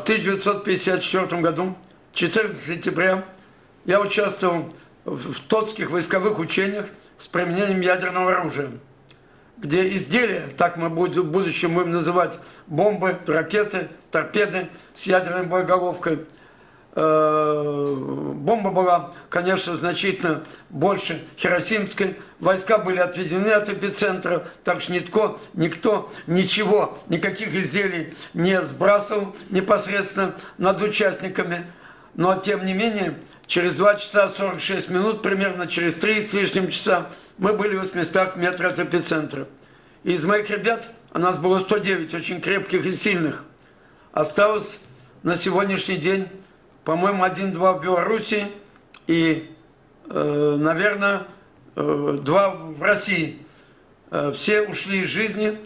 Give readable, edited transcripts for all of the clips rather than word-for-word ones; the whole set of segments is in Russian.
В 1954 году, 14 сентября, я участвовал в Тотских войсковых учениях с применением ядерного оружия, где изделия, так мы в будущем будем называть бомбы, ракеты, торпеды с ядерной боеголовкой. Бомба была, конечно, значительно больше хиросимской. Войска были отведены от эпицентра, так что никто ничего, никаких изделий не сбрасывал непосредственно над участниками. Но, тем не менее, через 2 часа 46 минут, примерно через 3 с лишним часа, мы были в 800 метрах от эпицентра. И из моих ребят, а нас было 109 очень крепких и сильных, осталось на сегодняшний день, по-моему, 1-2 в Беларуси и, наверное, 2 в России. Все ушли из жизни,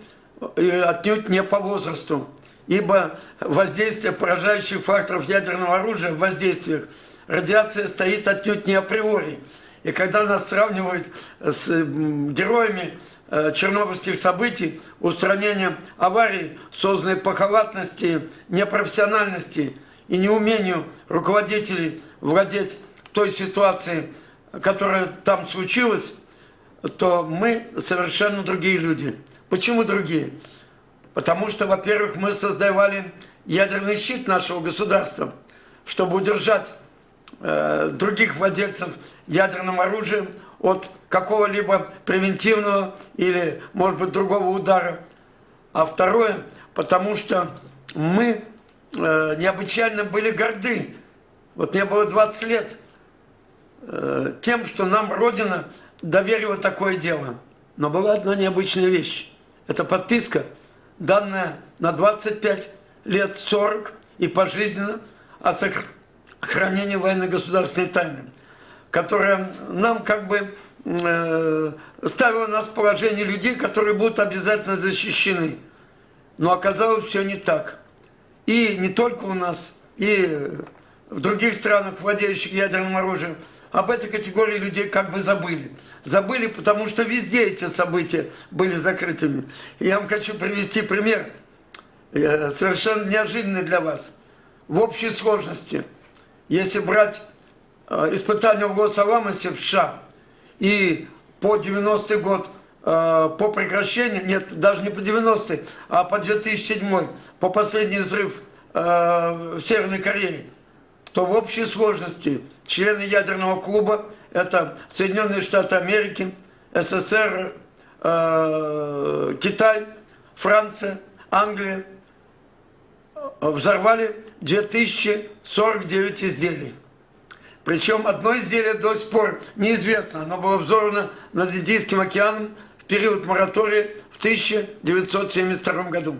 и отнюдь не по возрасту, ибо воздействие поражающих факторов ядерного оружия в воздействиях, радиация стоит отнюдь не априори. И когда нас сравнивают с героями чернобыльских событий, устранения аварий, созданной по халатности, непрофессиональности и неумению руководителей владеть той ситуацией, которая там случилась, то мы совершенно другие люди. Почему другие? Потому что, во-первых, мы создавали ядерный щит нашего государства, чтобы удержать других владельцев ядерным оружием от какого-либо превентивного или, может быть, другого удара. А второе, потому что мы необычайно были горды. Вот мне было 20 лет тем, что нам Родина доверила такое дело. Но была одна необычная вещь. Это подписка, данная на 25 лет, 40 и пожизненно о сохранении военно-государственной тайны, которая нам как бы ставила нас в положение людей, которые будут обязательно защищены. Но оказалось все не так. И не только у нас, и в других странах, владеющих ядерным оружием, об этой категории людей как бы забыли. Забыли, потому что везде эти события были закрытыми. И я вам хочу привести пример, совершенно неожиданный для вас. В общей сложности, если брать испытания в Лос-Аламосе в США и по 90-й год, по прекращению, нет, даже не по 90-й, а по 2007-й, по последний взрыв в Северной Корее, то в общей сложности члены ядерного клуба, это Соединенные Штаты Америки, СССР, Китай, Франция, Англия, взорвали 2049 изделий. Причем одно изделие до сих пор неизвестно, оно было взорвано над Индийским океаном в период моратория в 1972 году.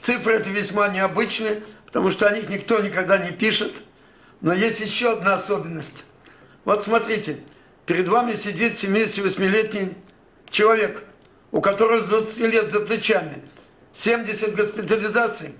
Цифры эти весьма необычные, потому что о них никто никогда не пишет. Но есть еще одна особенность. Вот смотрите, перед вами сидит 78-летний человек, у которого с 20 лет за плечами 70 госпитализаций,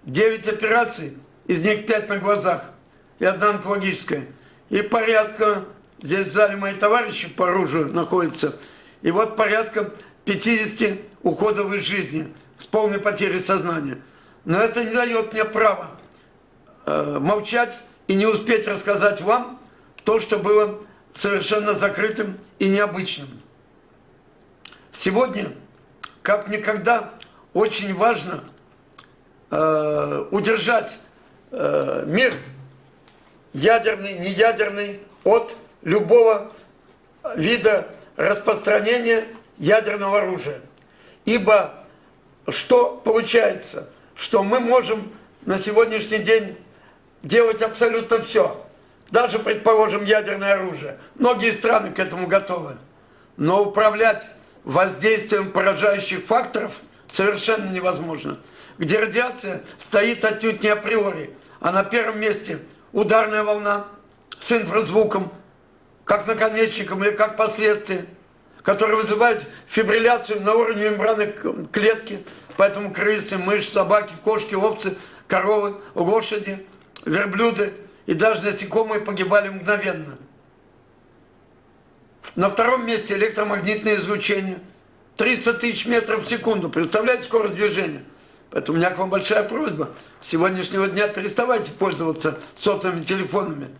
9 операций, из них 5 на глазах и 1 онкологическая. И порядка, здесь в зале мои товарищи по оружию находятся, и вот порядка 50 уходов из жизни с полной потерей сознания. Но это не дает мне права молчать и не успеть рассказать вам то, что было совершенно закрытым и необычным. Сегодня, как никогда, очень важно удержать мир, ядерный, неядерный, от любого вида распространения ядерного оружия. Ибо что получается? Что мы можем на сегодняшний день делать абсолютно все. Даже, предположим, ядерное оружие. Многие страны к этому готовы. Но управлять воздействием поражающих факторов совершенно невозможно. Где радиация стоит отнюдь не априори, а на первом месте ударная волна с инфразвуком, как наконечником или как последствие, которые вызывают фибрилляцию на уровне мембраны клетки. Поэтому крысы, мыши, собаки, кошки, овцы, коровы, лошади, верблюды и даже насекомые погибали мгновенно. На втором месте электромагнитное излучение. 300 тысяч метров в секунду. Представляете скорость движения? Поэтому у меня к вам большая просьба. С сегодняшнего дня переставайте пользоваться сотовыми телефонами,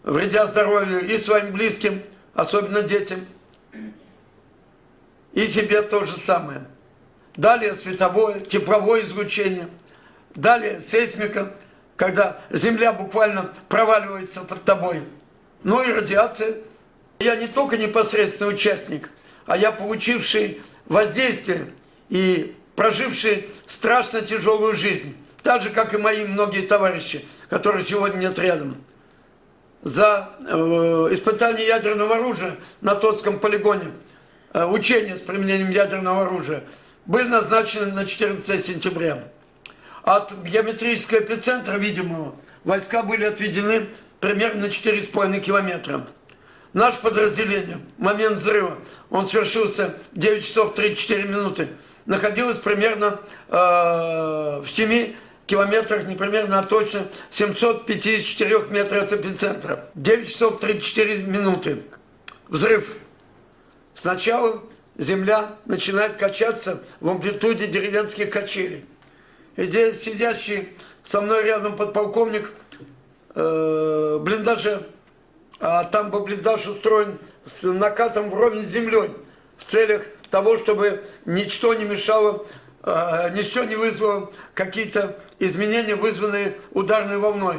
вредя здоровью и своим близким, особенно детям, и себе то же самое. Далее световое, тепловое излучение. Далее сейсмика, когда земля буквально проваливается под тобой. Ну и радиация. Я не только непосредственный участник, а я получивший воздействие и проживший страшно тяжелую жизнь. Так же, как и мои многие товарищи, которые сегодня нет рядом. За испытание ядерного оружия на Тотском полигоне, учения с применением ядерного оружия, были назначены на 14 сентября. От геометрического эпицентра видимого войска были отведены примерно на 4,5 километра. Наше подразделение, момент взрыва, он свершился 9 часов 34 минуты, находилось примерно в 7 километрах, не примерно, а точно 754 метров от эпицентра. 9 часов 34 минуты. Взрыв. Сначала земля начинает качаться в амплитуде деревенских качелей. И здесь сидящий со мной рядом подполковник блиндаже, а там был блиндаж устроен с накатом вровень с землей в целях того, чтобы ничто не мешало, ничто не вызвало какие-то изменения, вызванные ударной волной.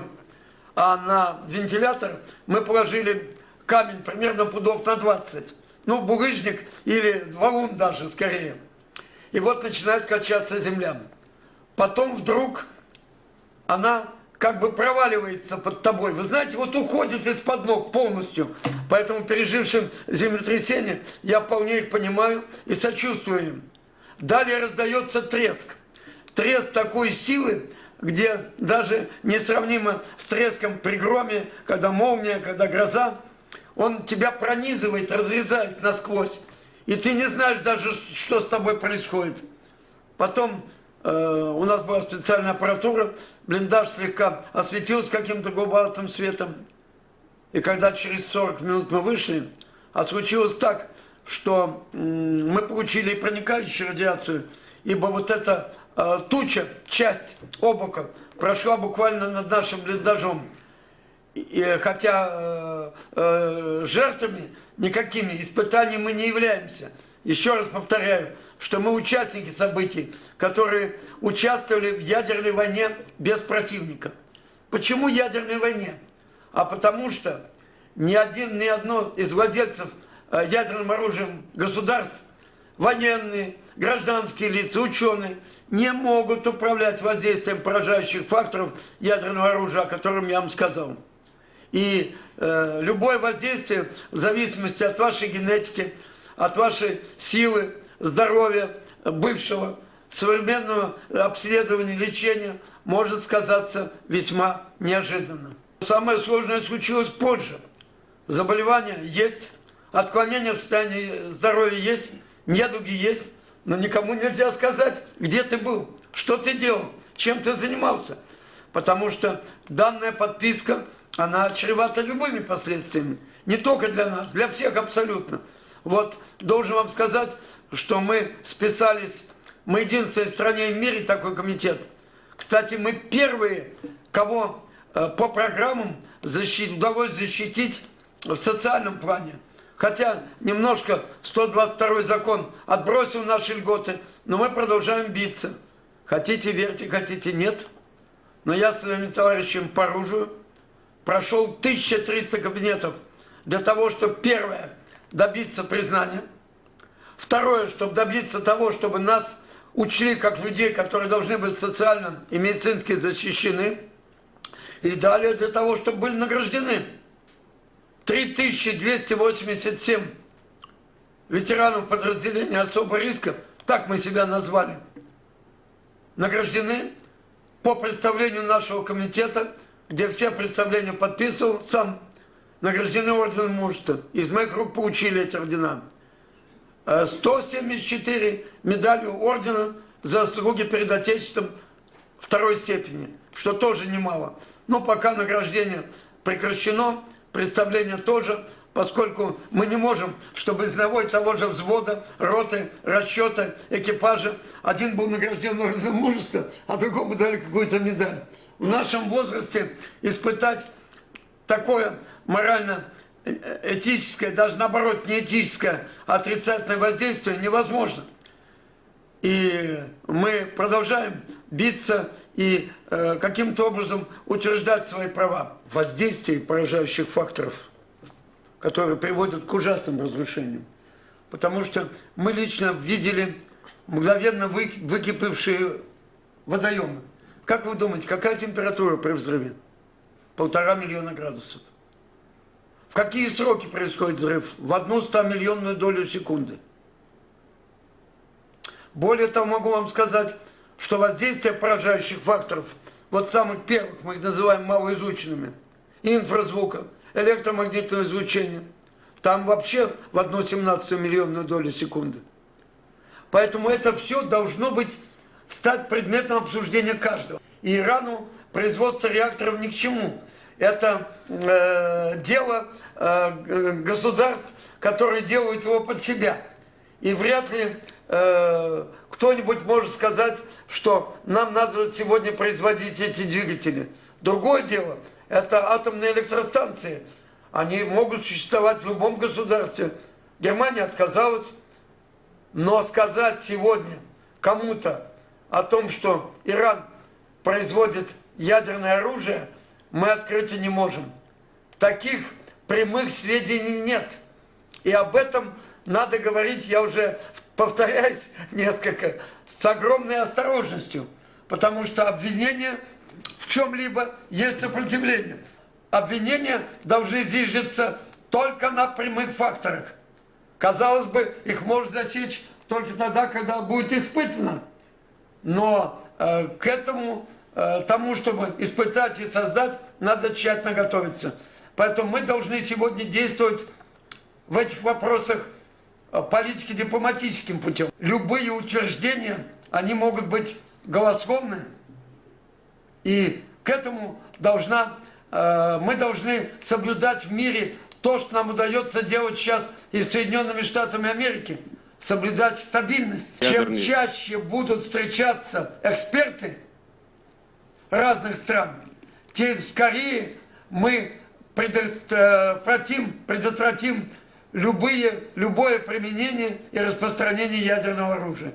А на вентилятор мы положили камень примерно пудов на 20. Ну, булыжник или валун даже скорее. И вот начинает качаться земля. Потом вдруг она как бы проваливается под тобой. Вы знаете, вот уходит из-под ног полностью. Поэтому пережившим землетрясение я вполне их понимаю и сочувствую им. Далее раздается треск. Треск такой силы, где даже несравнимо с треском при громе, когда молния, когда гроза, он тебя пронизывает, разрезает насквозь. И ты не знаешь даже, что с тобой происходит. Потом у нас была специальная аппаратура, блиндаж слегка осветился каким-то голубоватым светом. И когда через 40 минут мы вышли, а случилось так, что мы получили проникающую радиацию, ибо вот эта туча, часть облака, прошла буквально над нашим блиндажом. И хотя жертвами никакими испытаний мы не являемся. Еще раз повторяю, что мы участники событий, которые участвовали в ядерной войне без противника. Почему ядерной войне? А потому что ни одно из владельцев ядерным оружием государств, военные, гражданские лица, ученые, не могут управлять воздействием поражающих факторов ядерного оружия, о котором я вам сказал. И любое воздействие в зависимости от вашей генетики, от вашей силы, здоровья, бывшего, современного обследования, лечения, может сказаться весьма неожиданно. Самое сложное случилось позже. Заболевания есть, отклонения в состоянии здоровья есть, недуги есть, но никому нельзя сказать, где ты был, что ты делал, чем ты занимался. Потому что данная подписка, она чревата любыми последствиями. Не только для нас, для всех абсолютно. Вот должен вам сказать, что мы списались, мы единственный в стране и в мире такой комитет. Кстати, мы первые, кого по программам удалось защитить в социальном плане. Хотя немножко 122 закон отбросил наши льготы, но мы продолжаем биться. Хотите верьте, хотите нет. Но я с своими товарищами по оружию прошел 1300 кабинетов для того, чтобы, первое, добиться признания. Второе, чтобы добиться того, чтобы нас учли как людей, которые должны быть социально и медицински защищены. И далее для того, чтобы были награждены 3287 ветеранов подразделения особого риска, так мы себя назвали, награждены по представлению нашего комитета, где все представления подписывал сам, награждены орденом мужества. Из моих рук получили эти ордена. 174 медали ордена за заслуги перед Отечеством второй степени, что тоже немало. Но пока награждение прекращено, представление тоже, поскольку мы не можем, чтобы из одного и того же взвода, роты, расчета, экипажа один был награжден орденом мужества, а другому дали какую-то медаль. В нашем возрасте испытать такое морально-этическое, даже наоборот не этическое, отрицательное воздействие невозможно. И мы продолжаем биться и каким-то образом утверждать свои права. Воздействие поражающих факторов, которые приводят к ужасным разрушениям. Потому что мы лично видели мгновенно выкипевшие водоемы. Как вы думаете, какая температура при взрыве? 1,5 миллиона градусов. В какие сроки происходит взрыв? В 1 100-миллионную долю секунды. Более того, могу вам сказать, что воздействие поражающих факторов, вот самых первых, мы их называем малоизученными, инфразвука, электромагнитного излучения, там вообще в 1/17 миллионную долю секунды. Поэтому это все должно стать предметом обсуждения каждого. И Ирану производство реакторов ни к чему. Это дело государств, которые делают его под себя. И вряд ли кто-нибудь может сказать, что нам надо сегодня производить эти двигатели. Другое дело, это атомные электростанции. Они могут существовать в любом государстве. Германия отказалась. Но сказать сегодня кому-то о том, что Иран производит ядерное оружие, мы открыть не можем. Таких прямых сведений нет. И об этом надо говорить, я уже повторяюсь несколько, с огромной осторожностью. Потому что обвинение в чем-либо есть сопротивление. Обвинения должны зиждаться только на прямых факторах. Казалось бы, их можно засечь только тогда, когда будет испытано. Но к этому, тому, чтобы испытать и создать, надо тщательно готовиться. Поэтому мы должны сегодня действовать в этих вопросах политико-дипломатическим путем. Любые утверждения, они могут быть голословны. И к этому мы должны соблюдать в мире то, что нам удается делать сейчас и с Соединенными Штатами Америки. Соблюдать стабильность. Чем чаще будут встречаться эксперты разных стран, тем скорее мы предотвратим любое применение и распространение ядерного оружия.